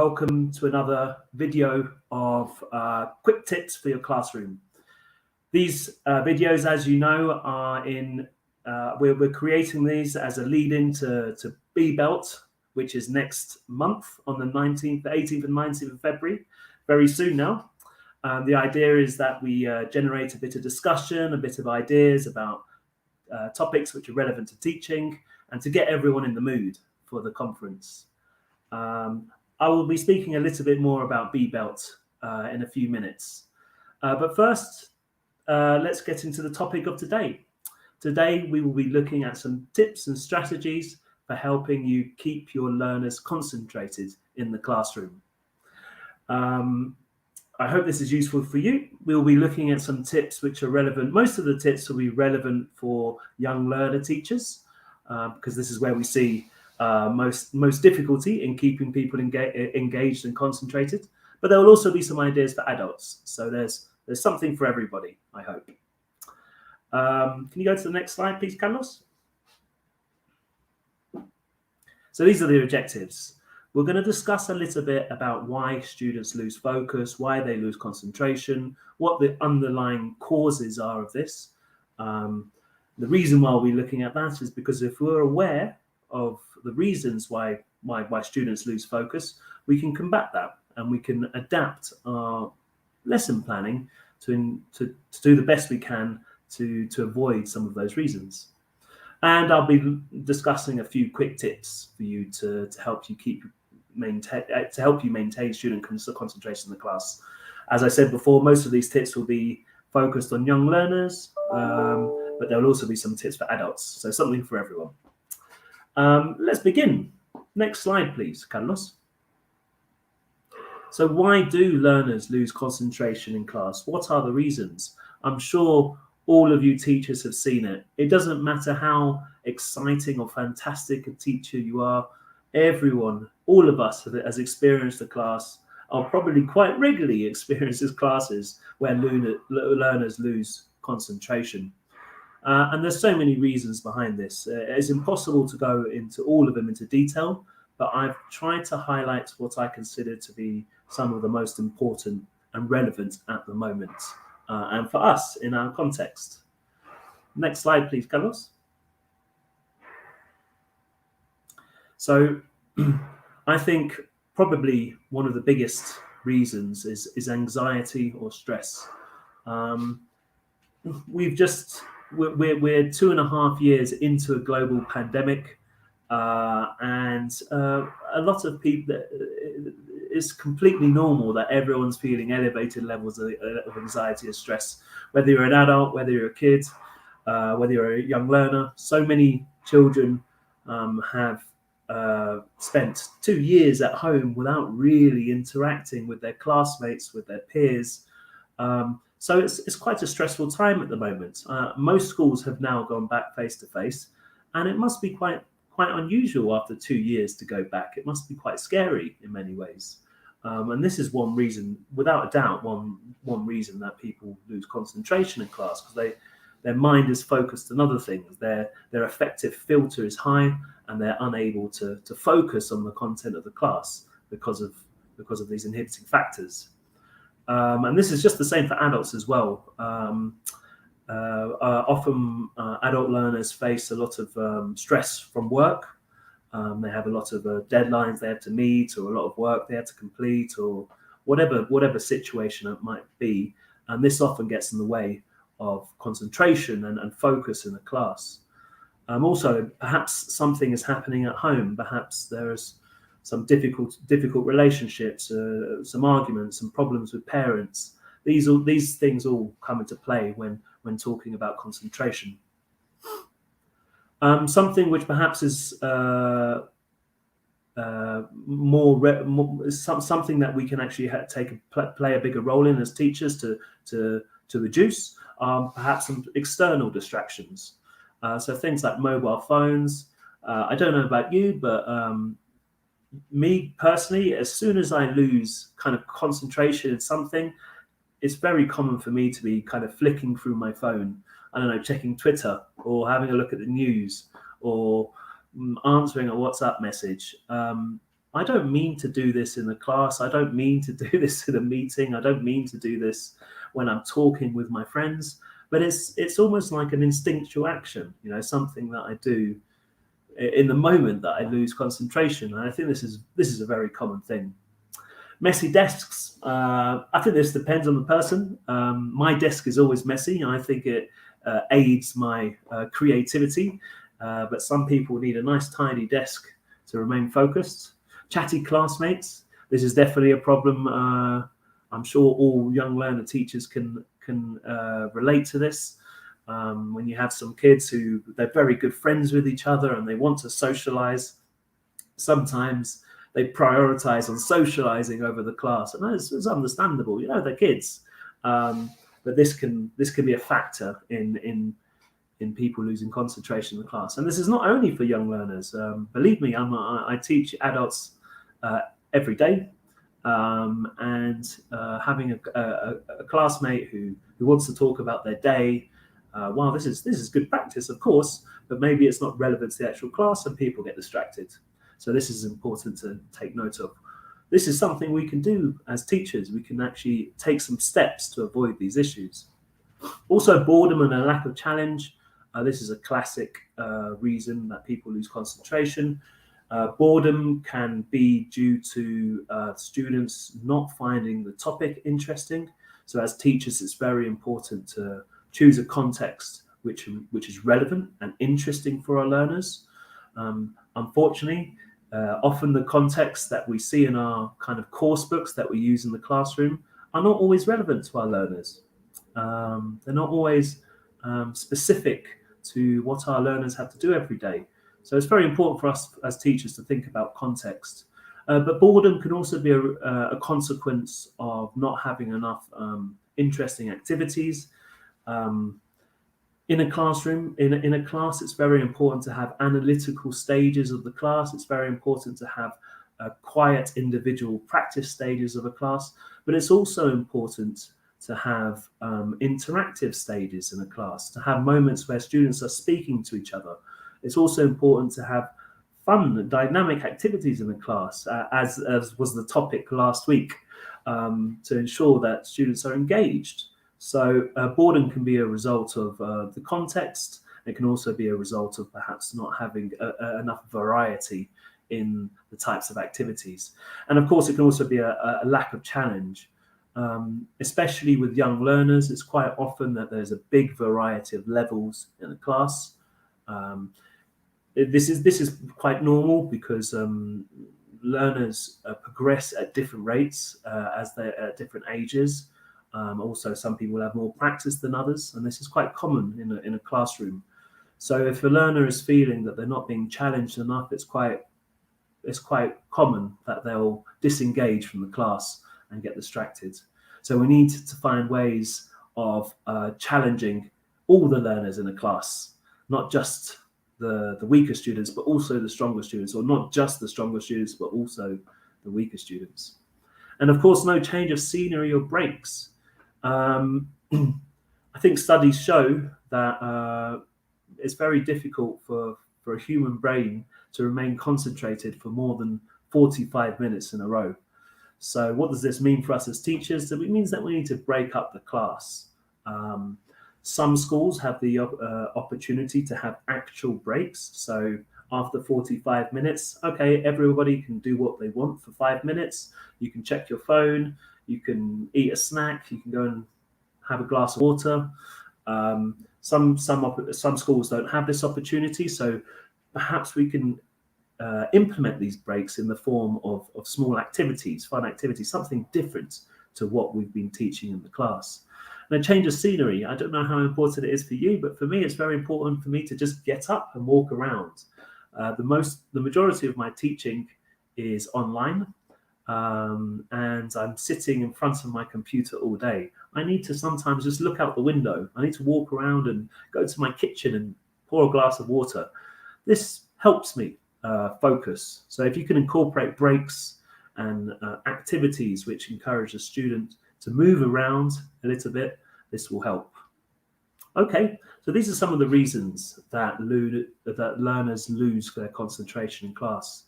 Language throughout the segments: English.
welcome to another video of quick tips for your classroom. These videos, as you know, are we're creating these as a lead-in to B-Belt, which is next month on the 18th and 19th of February, very soon now. The idea is that we generate a bit of discussion, a bit of ideas about topics which are relevant to teaching, and to get everyone in the mood for the conference. I will be speaking a little bit more about B-Belt in a few minutes. But first, let's get into the topic of today. Today, we will be looking at some tips and strategies for helping you keep your learners concentrated in the classroom. I hope this is useful for you. We'll be looking at some tips which are relevant. Most of the tips will be relevant for young learner teachers, because this is where we see most difficulty in keeping people engaged and concentrated. But there will also be some ideas for adults. So there's something for everybody, I hope. Can you go to the next slide, please, Carlos? So these are the objectives. We're going to discuss a little bit about why students lose focus, why they lose concentration, what the underlying causes are of this. The reason why we're looking at that is because if we're aware of the reasons why students lose focus, we can combat that, and we can adapt our lesson planning to do the best we can to avoid some of those reasons. And I'll be discussing a few quick tips for you to help you maintain student concentration in the class. As I said before, most of these tips will be focused on young learners, but there will also be some tips for adults, so something for everyone. Let's begin. Next slide, please, Carlos. So why do learners lose concentration in class? What are the reasons? I'm sure all of you teachers have seen it. It doesn't matter how exciting or fantastic a teacher you are. Everyone, all of us has experienced a class, or probably quite regularly experiences classes where learners lose concentration. And there's so many reasons behind this. It's impossible to go into all of them into detail, but I've tried to highlight what I consider to be some of the most important and relevant at the moment, and for us in our context. Next slide, please, Carlos. So I think probably one of the biggest reasons is anxiety or stress. We're 2.5 years into a global pandemic, and a lot of people, it's completely normal that everyone's feeling elevated levels of anxiety or stress, whether you're an adult, whether you're a kid, whether you're a young learner. So many children have spent 2 years at home without really interacting with their classmates, with their peers. So it's quite a stressful time at the moment. Most schools have now gone back face to face, and it must be quite unusual after 2 years to go back. It must be quite scary in many ways. And this is one reason, without a doubt, one reason that people lose concentration in class, because their mind is focused on other things. Their affective filter is high, and they're unable to focus on the content of the class because of these inhibiting factors. And this is just the same for adults as well. Often adult learners face a lot of stress from work. They have a lot of deadlines they have to meet, or a lot of work they have to complete, or whatever situation it might be. And this often gets in the way of concentration and focus in the class. Also, perhaps something is happening at home. Perhaps there's some difficult relationships, some arguments, some problems with parents. These things all come into play when talking about concentration. Something which perhaps is something that we can actually play a bigger role in as teachers to reduce perhaps some external distractions. So things like mobile phones. I don't know about you, but me personally, as soon as I lose kind of concentration in something, it's very common for me to be kind of flicking through my phone. I don't know, checking Twitter, or having a look at the news, or answering a WhatsApp message. I don't mean to do this in the class. I don't mean to do this in a meeting. I don't mean to do this when I'm talking with my friends. But it's almost like an instinctual action, something that I do in the moment that I lose concentration. And I think this is a very common thing. Messy desks. I think this depends on the person. My desk is always messy, and I think it aids my creativity. But some people need a nice tidy desk to remain focused. Chatty classmates. This is definitely a problem. I'm sure all young learner teachers can relate to this. When you have some kids who they're very good friends with each other and they want to socialize, sometimes they prioritize on socializing over the class, and it's understandable. They're kids, but this can be a factor in people losing concentration in the class. And this is not only for young learners. Believe me, I teach adults every day, and having a classmate who wants to talk about their day. Well, this is good practice, of course, but maybe it's not relevant to the actual class, and people get distracted. So this is important to take note of. This is something we can do as teachers. We can actually take some steps to avoid these issues. Also, boredom and a lack of challenge. This is a classic reason that people lose concentration. Boredom can be due to students not finding the topic interesting. So as teachers, it's very important to choose a context which is relevant and interesting for our learners. Unfortunately, often the contexts that we see in our kind of course books that we use in the classroom are not always relevant to our learners. They're not always specific to what our learners have to do every day. So it's very important for us as teachers to think about context. But boredom can also be a consequence of not having enough interesting activities. In a classroom, in a class, it's very important to have analytical stages of the class. It's very important to have quiet individual practice stages of a class, but it's also important to have interactive stages in a class, to have moments where students are speaking to each other. It's also important to have fun, dynamic activities in the class, as was the topic last week, to ensure that students are engaged. So boredom can be a result of the context. It can also be a result of perhaps not having enough variety in the types of activities. And of course, it can also be a lack of challenge, especially with young learners. It's quite often that there's a big variety of levels in the class. This is quite normal because learners progress at different rates as they're at different ages. Also, some people have more practice than others, and this is quite common in a classroom. So if a learner is feeling that they're not being challenged enough, it's quite common that they'll disengage from the class and get distracted. So we need to find ways of challenging all the learners in a class, not just the weaker students, but also the stronger students, or not just the stronger students, but also the weaker students. And of course, no change of scenery or breaks. I think studies show that it's very difficult for a human brain to remain concentrated for more than 45 minutes in a row. So what does this mean for us as teachers? It means that we need to break up the class. Some schools have the opportunity to have actual breaks. So after 45 minutes, okay, everybody can do what they want for 5 minutes. You can check your phone, you can eat a snack, you can go and have a glass of water. Some schools don't have this opportunity, so perhaps we can implement these breaks in the form of small activities, fun activities, something different to what we've been teaching in the class. And a change of scenery, I don't know how important it is for you, but for me, it's very important for me to just get up and walk around. The majority of my teaching is online, and I'm sitting in front of my computer all day. I need to sometimes just look out the window. I need to walk around and go to my kitchen and pour a glass of water. This helps me focus. So if you can incorporate breaks and activities which encourage the student to move around a little bit, this will help. Okay, so these are some of the reasons that learners lose their concentration in class.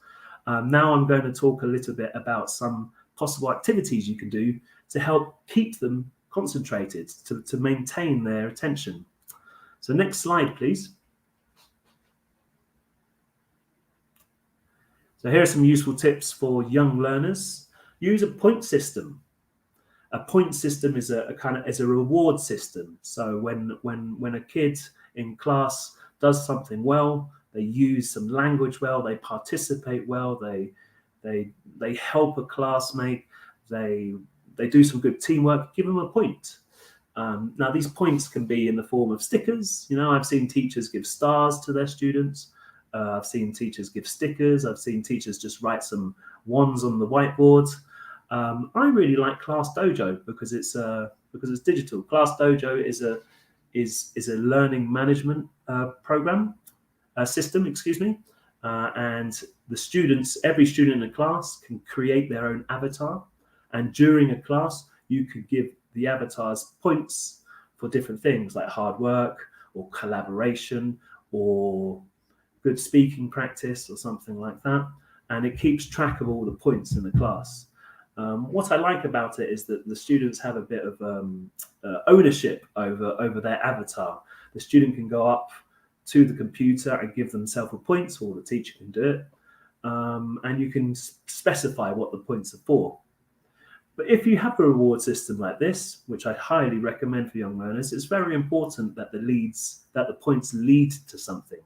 Now I'm going to talk a little bit about some possible activities you can do to help keep them concentrated, to maintain their attention. So next slide, please. So here are some useful tips for young learners. Use a point system. A point system is a reward system. So when a kid in class does something well, they use some language well, they participate well, they help a classmate, they do some good teamwork, give them a point. Now these points can be in the form of stickers. I've seen teachers give stars to their students. I've seen teachers give stickers. I've seen teachers just write some ones on the whiteboard. I really like Class Dojo because it's digital. Class Dojo is a learning management system, and every student in the class can create their own avatar, and during a class you could give the avatars points for different things like hard work or collaboration or good speaking practice or something like that, and it keeps track of all the points in the class. What I like about it is that the students have a bit of ownership over their avatar. The student can go up to the computer and give themselves a point, or the teacher can do it, and you can specify what the points are for. But if you have a reward system like this, which I highly recommend for young learners, it's very important that the points lead to something.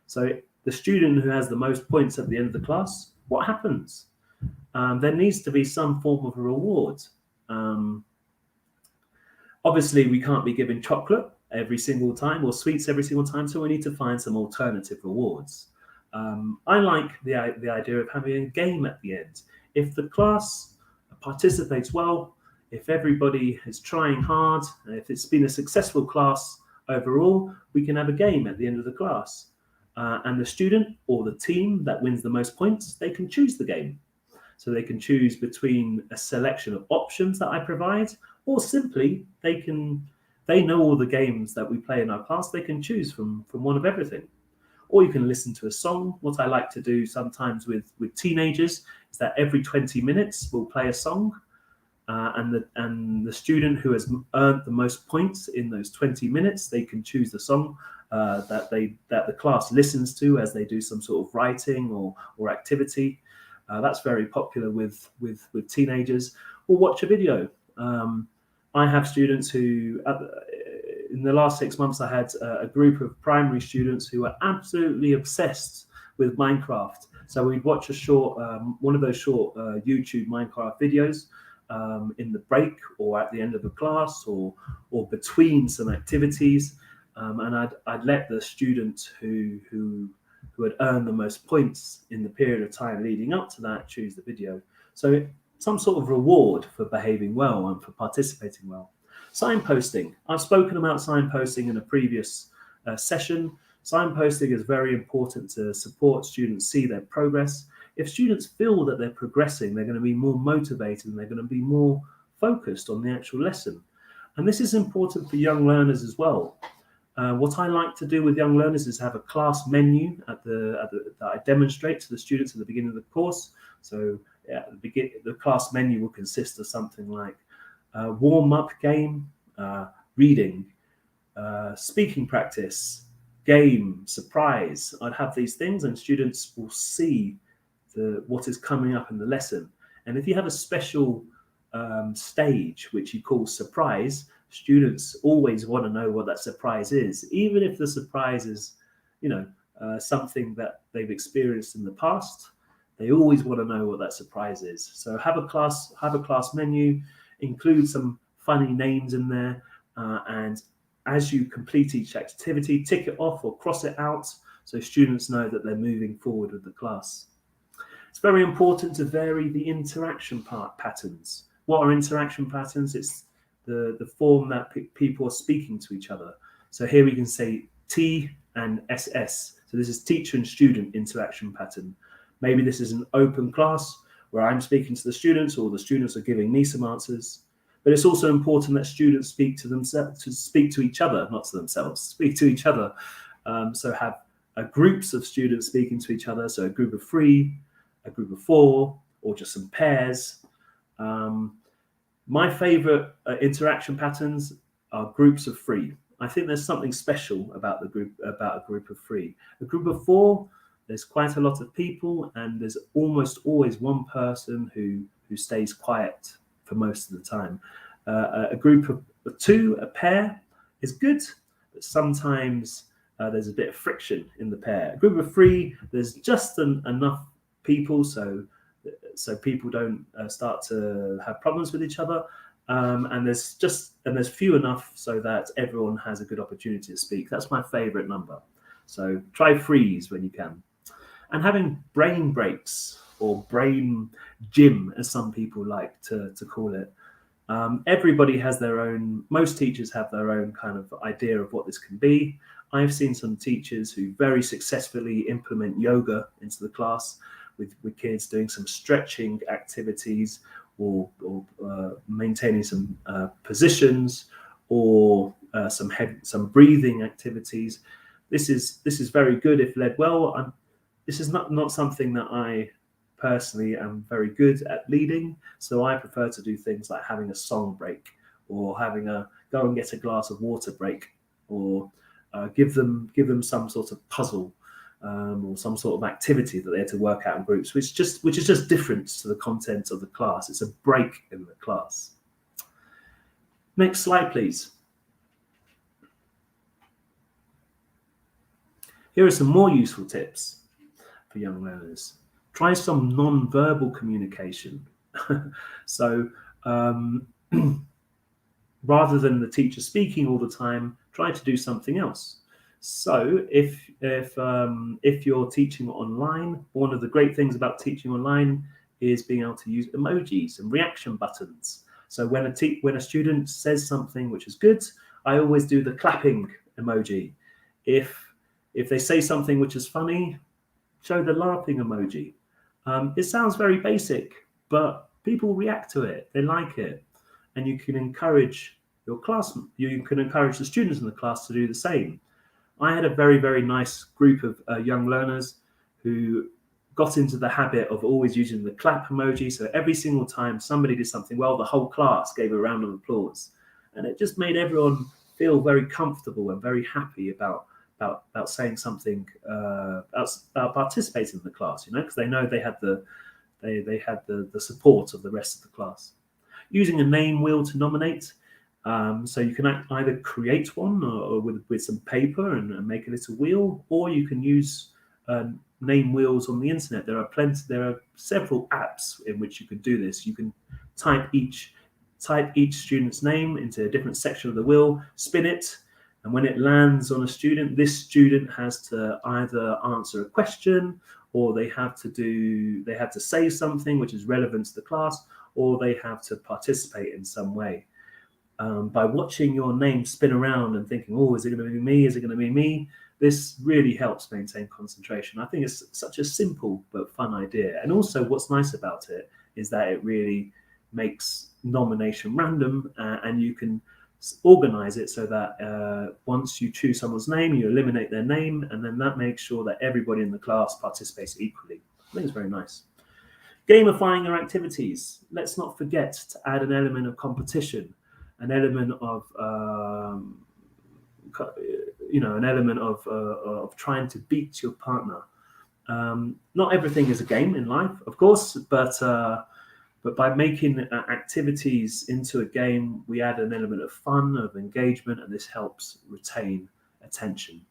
So the student who has the most points at the end of the class, what happens? There needs to be some form of a reward. Obviously, we can't be giving chocolate every single time or sweets every single time, so we need to find some alternative rewards. I like the idea of having a game at the end. If the class participates well, if everybody is trying hard, if it's been a successful class overall, we can have a game at the end of the class. And the student or the team that wins the most points, they can choose the game. So they can choose between a selection of options that I provide, or simply they know all the games that we play in our class, they can choose from one of everything. Or you can listen to a song. What I like to do sometimes with teenagers is that every 20 minutes we'll play a song, and the student who has earned the most points in those 20 minutes, they can choose the song that the class listens to as they do some sort of writing or activity. That's very popular with teenagers. Or watch a video. I have students who, in the last 6 months, I had a group of primary students who were absolutely obsessed with Minecraft. So we'd watch one of those short YouTube Minecraft videos in the break or at the end of a class or between some activities, and I'd let the student who had earned the most points in the period of time leading up to that choose the video. So some sort of reward for behaving well and for participating well. Signposting. I've spoken about signposting in a previous session. Signposting is very important to support students see their progress. If students feel that they're progressing, they're going to be more motivated and they're going to be more focused on the actual lesson. And this is important for young learners as well. What I like to do with young learners is have a class menu that I demonstrate to the students at the beginning of the course. So the class menu will consist of something like warm-up game, reading, speaking practice, game, surprise. I'd have these things and students will see what is coming up in the lesson. And if you have a special stage, which you call surprise, students always want to know what that surprise is, even if the surprise is, something that they've experienced in the past. They always want to know what that surprise is. So have a class menu, include some funny names in there, and as you complete each activity, tick it off or cross it out so students know that they're moving forward with the class. It's very important to vary the interaction patterns. What are interaction patterns? It's the form that people are speaking to each other. So here we can say T and SS. So this is teacher and student interaction pattern. Maybe this is an open class where I'm speaking to the students or the students are giving me some answers. But it's also important that students speak to each other, not to themselves, speak to each other. So have groups of students speaking to each other. So a group of 3, a group of 4, or just some pairs. My favorite interaction patterns are groups of 3. I think there's something special about a group of 3. A group of 4, there's quite a lot of people, and there's almost always one person who stays quiet for most of the time. A group of 2, a pair, is good, but sometimes there's a bit of friction in the pair. A group of 3, there's just enough people so people don't start to have problems with each other, and there's few enough so that everyone has a good opportunity to speak. That's my favorite number. So try 3s when you can. And having brain breaks, or brain gym, as some people like to call it. Everybody has their own, most teachers have their own kind of idea of what this can be. I've seen some teachers who very successfully implement yoga into the class with kids doing some stretching activities, or maintaining some positions, or some breathing activities. This is very good if led well. This is not something that I personally am very good at leading, so I prefer to do things like having a song break, or having a go and get a glass of water break, or give them some sort of puzzle, or some sort of activity that they had to work out in groups, which is just different to the content of the class. It's a break in the class. Next slide, please. Here are some more useful tips for young learners. Try some non-verbal communication. So rather than the teacher speaking all the time, try to do something else. So if you're teaching online, one of the great things about teaching online is being able to use emojis and reaction buttons. So when a student says something which is good, I always do the clapping emoji. If they say something which is funny, show the laughing emoji. It sounds very basic, but people react to it. They like it, and you can encourage your class. You can encourage the students in the class to do the same. I had a very, very nice group of young learners who got into the habit of always using the clap emoji. So every single time somebody did something well, the whole class gave a round of applause, and it just made everyone feel very comfortable and very happy about saying something, about participating in the class, because they know they had the support of the rest of the class. Using a name wheel to nominate, so you can either create one or with some paper and make a little wheel, or you can use name wheels on the internet. There are several apps in which you can do this. You can type each student's name into a different section of the wheel, spin it, and when it lands on a student, this student has to either answer a question, or they have to say something which is relevant to the class, or they have to participate in some way. By watching your name spin around and thinking, oh, is it going to be me? Is it going to be me? This really helps maintain concentration. I think it's such a simple but fun idea. And also what's nice about it is that it really makes nomination random, and you can organize it so that once you choose someone's name, you eliminate their name, and then that makes sure that everybody in the class participates equally. I think it's very nice. Gamifying your activities. Let's not forget to add an element of competition, an element of of trying to beat your partner. Not everything is a game in life, of course, but by making activities into a game, we add an element of fun, of engagement, and this helps retain attention.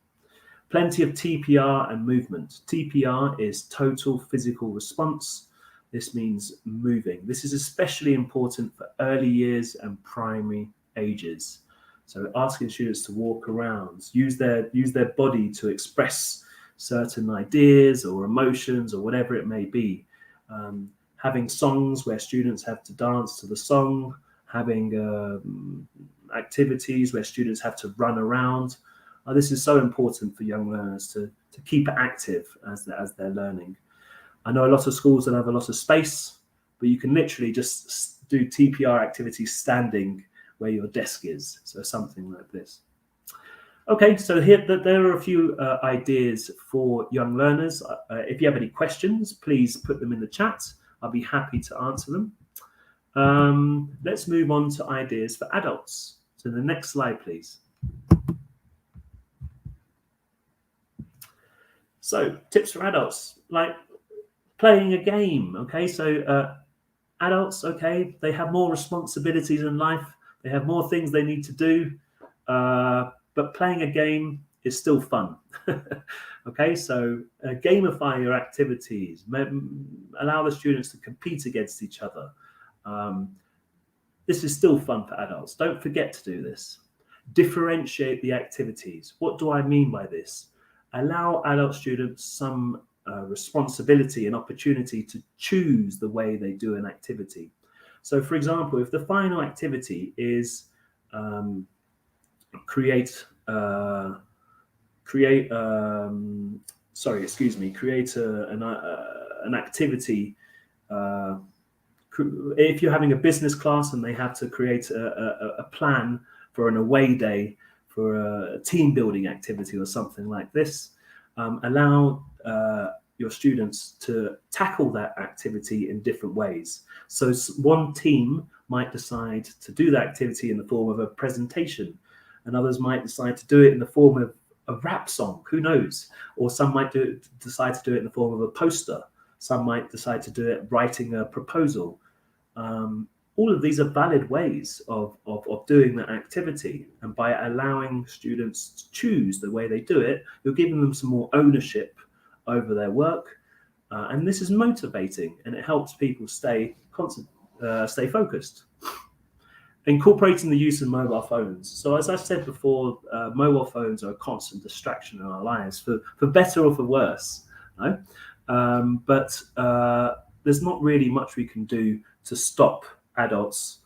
Plenty of TPR and movement. TPR is total physical response. This means moving. This is especially important for early years and primary ages. So asking students to walk around, use their body to express certain ideas or emotions or whatever it may be. Having songs where students have to dance to the song, having activities where students have to run around. This is so important for young learners to keep active as they're learning. I know a lot of schools don't have a lot of space, but you can literally just do TPR activities standing where your desk is. So something like this. Okay, so there are a few ideas for young learners. If you have any questions, please put them in the chat. I'll be happy to answer them. Let's move on to ideas for adults. So the next slide, please. So tips for adults, like playing a game. Okay, so adults, okay, they have more responsibilities in life. They have more things they need to do. But playing a game is still fun. Okay, so gamify your activities, allow the students to compete against each other. This is still fun for adults. Don't forget to do this. Differentiate the activities. What do I mean by this? Allow adult students some responsibility and opportunity to choose the way they do an activity. So, for example, if the final activity is create an activity. If you're having a business class and they have to create a plan for an away day, for a team building activity or something like this, allow your students to tackle that activity in different ways. So one team might decide to do that activity in the form of a presentation, and others might decide to do it in the form of a rap song, who knows? Or some might decide to do it in the form of a poster. Some might decide to do it writing a proposal. All of these are valid ways of doing that activity. And by allowing students to choose the way they do it, you're giving them some more ownership over their work. And this is motivating, and it helps people stay focused. Incorporating the use of mobile phones. So as I said before, mobile phones are a constant distraction in our lives, for better or for worse. No? But there's not really much we can do to stop adults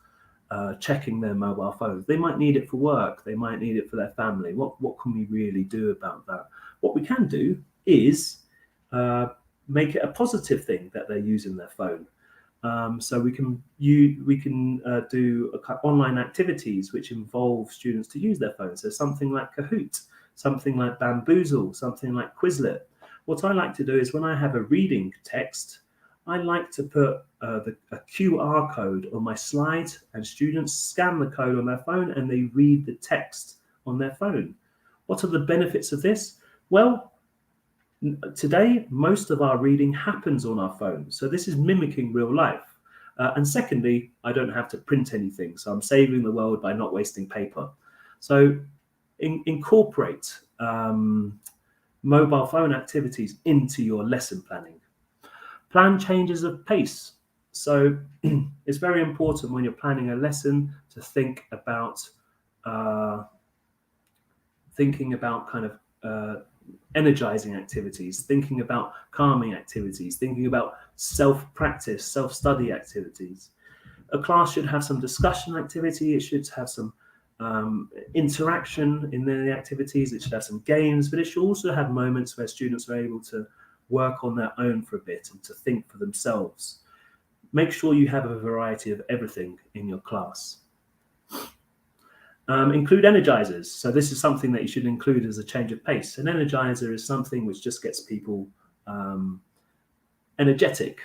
checking their mobile phones. They might need it for work. They might need it for their family. What can we really do about that? What we can do is make it a positive thing that they're using their phone. So we can do online activities which involve students to use their phones. So something like Kahoot, something like Bamboozle, something like Quizlet. What I like to do is when I have a reading text, I like to put a QR code on my slide, and students scan the code on their phone and they read the text on their phone. What are the benefits of this? Well, today, most of our reading happens on our phone. So this is mimicking real life. And secondly, I don't have to print anything. So I'm saving the world by not wasting paper. So incorporate mobile phone activities into your lesson planning. Plan changes of pace. So it's very important when you're planning a lesson to think about energizing activities, thinking about calming activities, thinking about self-practice, self-study activities. A class should have some discussion activity. It should have some interaction in the activities. It should have some games, but it should also have moments where students are able to work on their own for a bit and to think for themselves. Make sure you have a variety of everything in your class. Include energizers. So this is something that you should include as a change of pace. An energizer is something which just gets people energetic.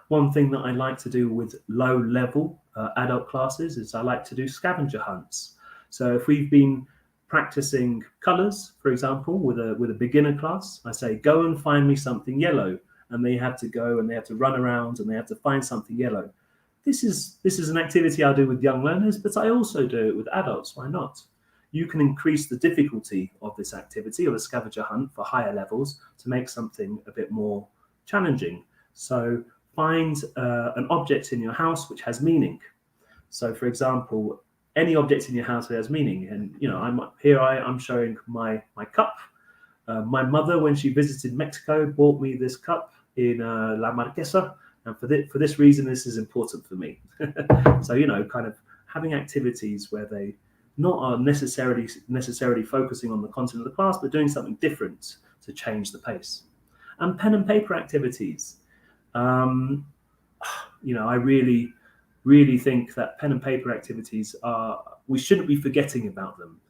One thing that I like to do with low-level adult classes is I like to do scavenger hunts. So if we've been practicing colors, for example, with a beginner class, I say, go and find me something yellow. And they have to go and they have to run around and they have to find something yellow. This is an activity I do with young learners, but I also do it with adults. Why not? You can increase the difficulty of this activity, of a scavenger hunt, for higher levels to make something a bit more challenging. So find an object in your house which has meaning. So, for example, any object in your house that has meaning. And I'm showing my cup. My mother, when she visited Mexico, bought me this cup in La Marquesa. And for this reason, this is important for me. So, kind of having activities where they not are necessarily focusing on the content of the class, but doing something different to change the pace. And pen and paper activities. I really, really think that pen and paper activities we shouldn't be forgetting about them.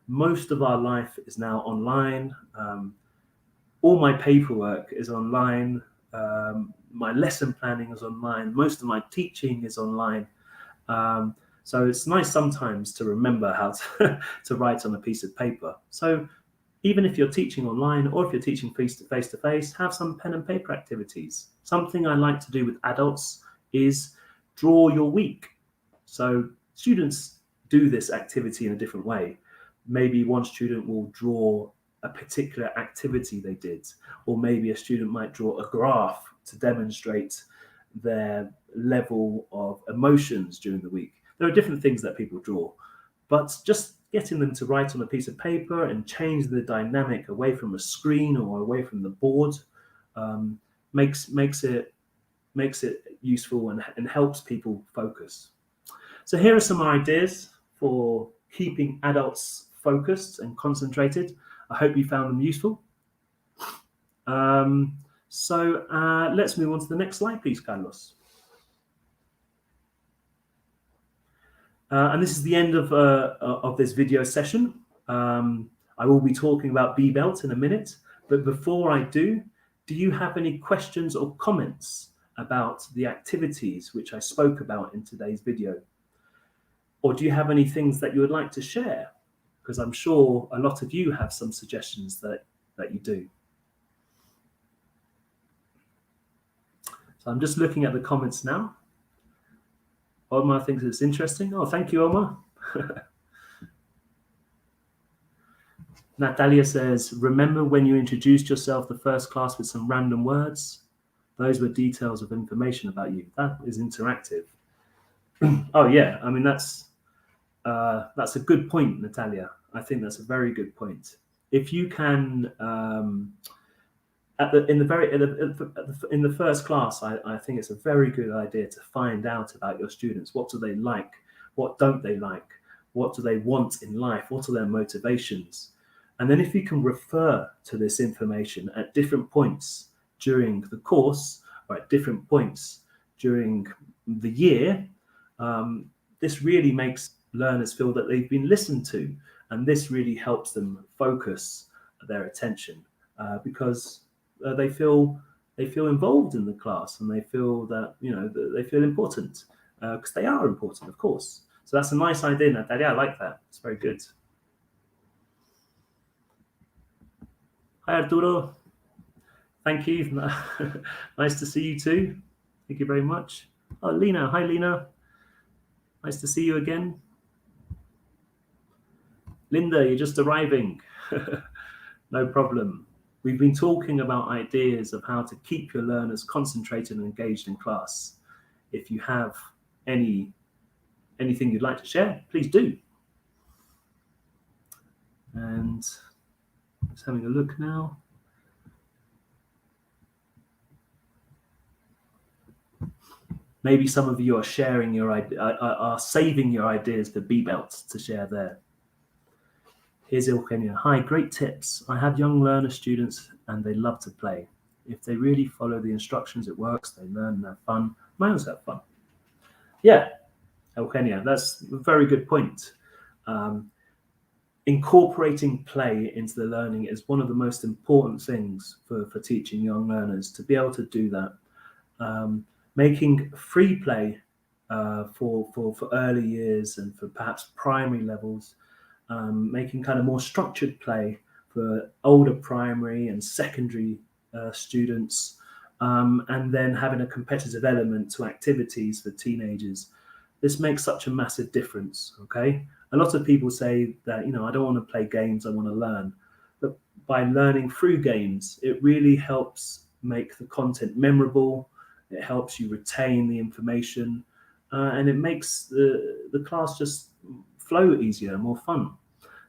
Most of our life is now online. All my paperwork is online. My lesson planning is online. Most of my teaching is online. So it's nice sometimes to remember how to write on a piece of paper. So even if you're teaching online or if you're teaching face-to-face, have some pen and paper activities. Something I like to do with adults is draw your week. So students do this activity in a different way. Maybe one student will draw a particular activity they did, or maybe a student might draw a graph to demonstrate their level of emotions during the week. There are different things that people draw, but just getting them to write on a piece of paper and change the dynamic away from a screen or away from the board makes it useful and helps people focus. So here are some let's keeping adults focused and concentrated. I hope you found them useful. So let's move on to the next slide, please, Carlos. And this is the end of this video session. I will be talking about B-Belt in a minute, but before I do you have any questions or comments about the activities which I spoke about in today's video? Or do you have any things that you would like to share? Because I'm sure a lot of you have some suggestions that you do. So I'm just looking at the comments now. Omar thinks it's interesting. Oh, thank you, Omar. Natalia says, remember when you introduced yourself the first class with some random words? Those were details of information about you. That is interactive. Oh, yeah. I mean, that's a good point, Natalia. I think that's a very good point. If you can, in the first class, I think it's a very good idea to find out about your students. What do they like? What don't they like? What do they want in life? What are their motivations? And then if you can refer to this information at different points during the course or at different points during the year, this really makes learners feel that they've been listened to, and this really helps them focus their attention because they feel involved in the class, and they feel that they feel important because they are important, of course. So that's a nice idea, Natalia. I like that. It's very good. Hi, Arturo. Thank you. Nice to see you too. Thank you very much. Oh, Lena. Hi, Lena. Nice to see you again. Linda, you're just arriving. No problem. We've been talking about ideas of how to keep your learners concentrated and engaged in class. If you have anything you'd like to share, please do. And just having a look now. Maybe some of you are sharing your are saving your ideas for B-Belt to share there. Here's Eugenia. Hi, great tips. I have young learner students and they love to play. If they really follow the instructions, it works. They learn and have fun. Mine have fun. Yeah, Eugenia, that's a very good point. Incorporating play into the learning is one of the most important things for teaching young learners, to be able to do that. Making free play for early years and for perhaps primary levels, making kind of more structured play for older primary and secondary students, and then having a competitive element to activities for teenagers. This makes such a massive difference, okay? A lot of people say that, I don't want to play games, I want to learn. But by learning through games, it really helps make the content memorable, it helps you retain the information, and it makes the class just flow easier and more fun.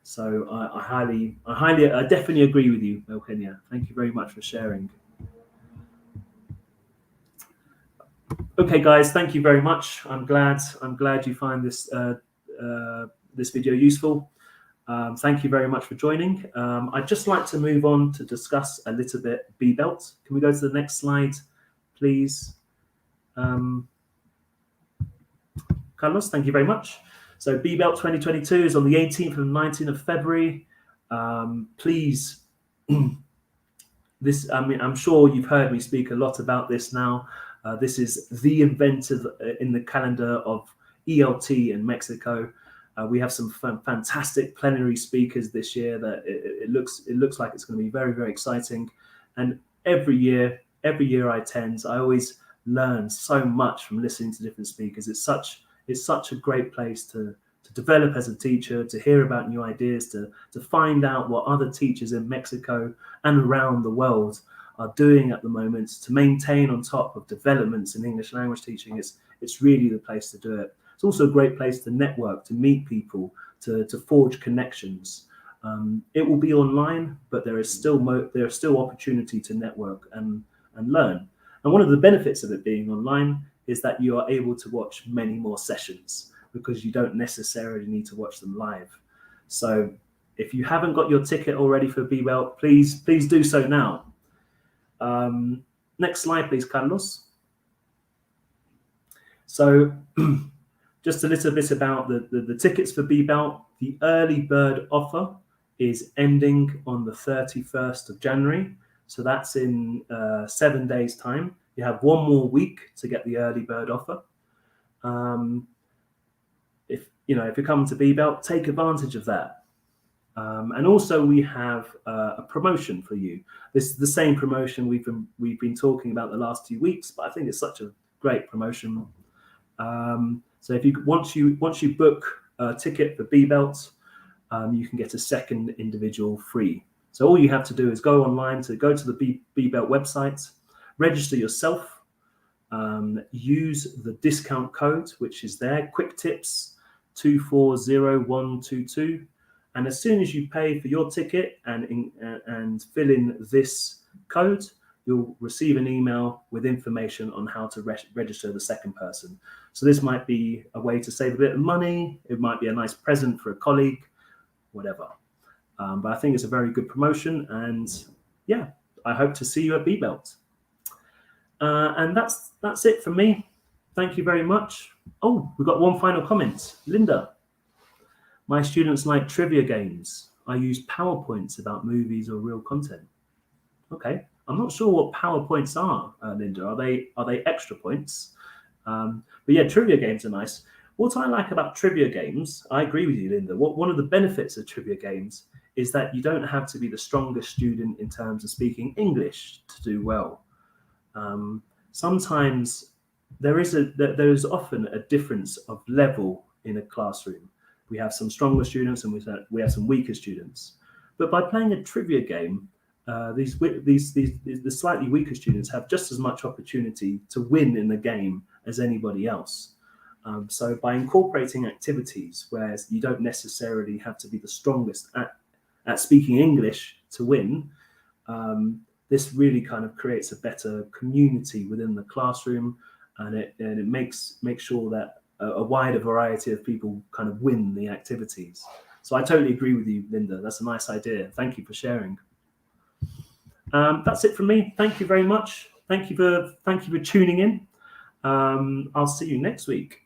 So I definitely agree with you, Eugenia. Thank you very much for sharing. Okay, guys, thank you very much. I'm glad you find this this video useful. Thank you very much for joining. I'd just like to move on to discuss a little bit B-Belt. Can we go to the next slide, please? Carlos, thank you very much. So BBelt 2022 is on the 18th and 19th of February. Please, I'm sure you've heard me speak a lot about this now. This is the event in the calendar of ELT in Mexico. We have some fantastic plenary speakers this year that it looks like it's going to be very, very exciting. And every year I attend, I always learn so much from listening to different speakers. It's such a great place to develop as a teacher, to hear about new ideas, to find out what other teachers in Mexico and around the world are doing at the moment to maintain on top of developments in English language teaching. It's really the place to do it. It's also a great place to network, to meet people, to forge connections. It will be online, but there is still opportunity to network and learn. And one of the benefits of it being online is that you are able to watch many more sessions because you don't necessarily need to watch them live. So if you haven't got your ticket already for BBelt, please do so now. Next slide, please, Carlos. So just a little bit about the tickets for BBelt. The early bird offer is ending on the 31st of January. So that's in 7 days' time. You have one more week to get the early bird offer. If you're coming to BBelt, take advantage of that. And also we have a promotion for you. This is the same promotion we've been talking about the last 2 weeks, but I think it's such a great promotion. So if once you book a ticket for BBelt, you can get a second individual free. So all you have to do is go online to the BBelt website, register yourself, use the discount code, which is there, Quick Tips 240122. And as soon as you pay for your ticket and fill in this code, you'll receive an email with information on how to register the second person. So this might be a way to save a bit of money. It might be a nice present for a colleague, whatever. But I think it's a very good promotion. And yeah, I hope to see you at BBelt. And that's it from me. Thank you very much. Oh, we've got one final comment. Linda. My students like trivia games. I use PowerPoints about movies or real content. Okay, I'm not sure what PowerPoints are, Linda. Are they extra points? But yeah, trivia games are nice. What I like about trivia games, I agree with you, Linda. One of the benefits of trivia games is that you don't have to be the strongest student in terms of speaking English to do well. Sometimes there is often a difference of level in a classroom. We have some stronger students and we have some weaker students. But by playing a trivia game, the slightly weaker students have just as much opportunity to win in the game as anybody else. So by incorporating activities where you don't necessarily have to be the strongest at speaking English to win, this really kind of creates a better community within the classroom, and it makes sure that a wider variety of people kind of win the activities. So I totally agree with you, Linda. That's a nice idea. Thank you for sharing. That's it from me. Thank you very much. Thank you for tuning in. I'll see you next week.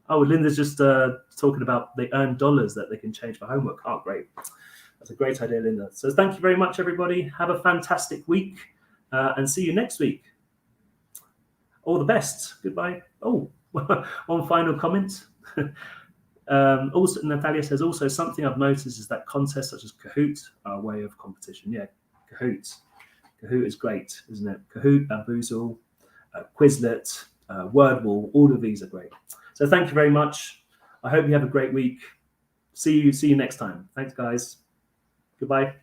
Oh, Linda's just talking about they earn dollars that they can change for homework. Oh, great. That's a great idea, Linda. So thank you very much, everybody. Have a fantastic week and see you next week. All the best. Goodbye. Oh, one final comment. Also, Natalia says, also something I've noticed is that contests such as Kahoot are a way of competition. Yeah, Kahoot. Kahoot is great, isn't it? Kahoot, Bamboozle, Quizlet, Wordwall, all of these are great. So thank you very much. I hope you have a great week. See you next time. Thanks, guys. Goodbye.